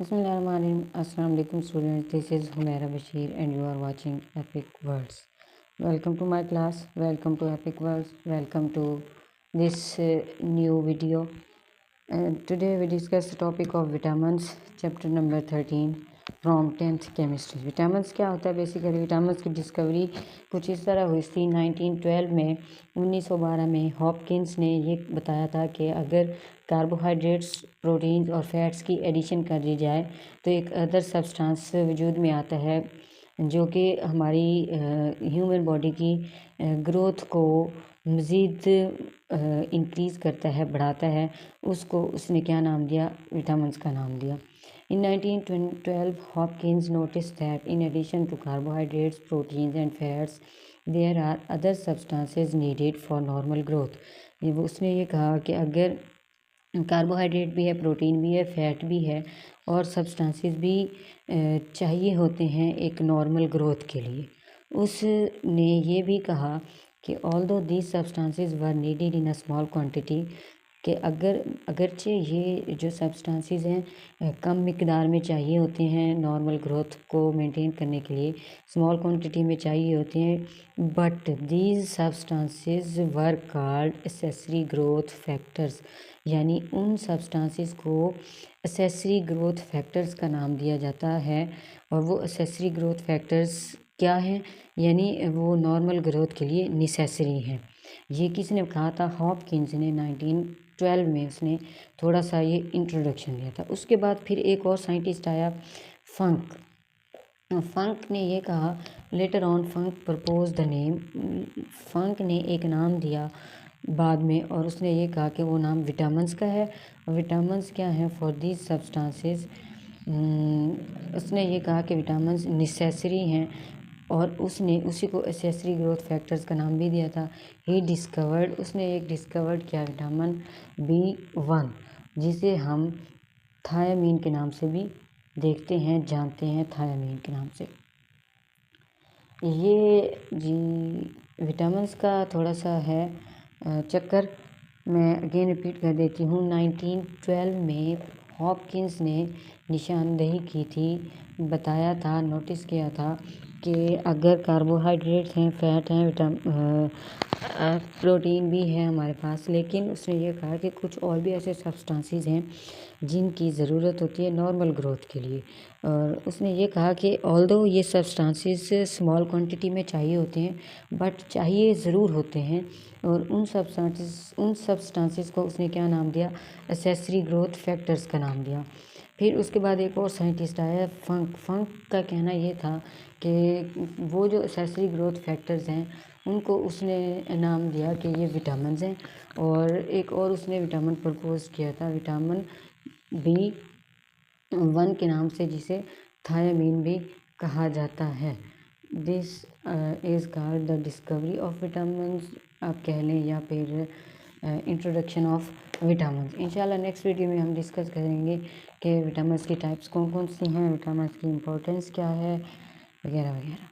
Bismillahirrahmanirrahim. Assalamu alaikum students. This is Humaira Bashir and you are watching Epic Worlds. Welcome to my class. Welcome to Epic Worlds. Welcome to this new video. Today we discuss the topic of vitamins, chapter number 13 from 10th chemistry. Vitamins क्या होता है? Basically vitamins की discovery कुछ इस तरह हुई थी 1912 में हॉपकिंस ने ये बताया था कि अगर कार्बोहाइड्रेट्स, प्रोटीन्स और फैट्स की एडिशन कर दी जाए तो एक अदर सब्सटेंस वजूद में आता है जो कि हमारी ह्यूमन बॉडी की ग्रोथ को मज़ीद इंक्रीज़ करता है, बढ़ाता है। उसको उसने क्या नाम दिया? विटामिन्स का नाम दिया। In 1912, Hopkins noticed that in addition to carbohydrates, proteins and fats, there are other substances needed for normal growth. उसने ये कहा कि अगर कार्बोहाइड्रेट भी है, प्रोटीन भी है, फैट भी है और सब्सटेंसेस भी चाहिए होते हैं एक नॉर्मल ग्रोथ के लिए। उसने ये भी कहा कि although these substances were needed in a small quantity, कि अगरचे ये जो सब्सटेंसेस हैं कम मिकदार में चाहिए होते हैं नॉर्मल ग्रोथ को मेंटेन करने के लिए, स्मॉल क्वांटिटी में चाहिए होते हैं, but these substances were called accessory growth factors. यानी उन सब्सटेंसेस को एसेसरी ग्रोथ फैक्टर्स का नाम दिया जाता है। और वो एसेसरी ग्रोथ फैक्टर्स क्या हैं? यानी वो नॉर्मल ग्रोथ के लिए नेसेसरी हैं। ये किसने कहा था? हॉपकिंस ने 1912 में उसने थोड़ा सा ये इंट्रोडक्शन दिया था। उसके बाद फिर एक और साइंटिस्ट आया, फंक ने ये कहा, later on Funk proposed the name. Funk ने एक नाम दिया बाद में और उसने ये कहा कि वो नाम विटामिन्स का है। और विटामिन्स क्या हैं? फॉर दीज सब्सटेंसेस, उसने ये कहा कि विटामिन्स नेसेसरी हैं और उसने उसी को एसेसरी ग्रोथ फैक्टर्स का नाम भी दिया था। उसने एक डिस्कवर्ड किया विटामिन B1, जिसे हम थायामीन के नाम से भी जानते हैं थायामीन के नाम से। ये जी विटामिन्स का थोड़ा सा है चक्कर। मैं अगेन रिपीट कर देती हूँ। 1912 में हॉपकिंस ने निशानदेही की थी, बताया था, नोटिस किया था कि अगर कार्बोहाइड्रेट्स हैं, फैट हैं, प्रोटीन भी है हमारे पास, लेकिन उसने ये कहा कि कुछ और भी ऐसे सब्सटेंसेस हैं जिनकी ज़रूरत होती है नॉर्मल ग्रोथ के लिए। और उसने ये कहा कि ऑल्दो ये सब्सटेंसेस स्मॉल क्वांटिटी में चाहिए होते हैं, बट चाहिए ज़रूर होते हैं। और उन सब्सटेंसेस को उसने क्या नाम दिया? एसेसरी ग्रोथ फैक्टर्स का नाम दिया। फिर उसके बाद एक और साइंटिस्ट आया, फंक का कहना ये था कि वो जो एसेसरी ग्रोथ फैक्टर्स हैं उनको उसने नाम दिया कि ये विटामिन्स हैं। और एक और उसने विटामिन प्रपोज किया था, विटामिन B1 के नाम से, जिसे थायामीन भी कहा जाता है। This is called the discovery of vitamins, आप कह लें, या फिर इंट्रोडक्शन ऑफ विटामिन्स। इंशाल्लाह नेक्स्ट वीडियो में हम डिस्कस करेंगे कि विटामिन्स की टाइप्स कौन कौन सी हैं, विटामिन्स की इम्पोर्टेंस क्या है, वगैरह वगैरह।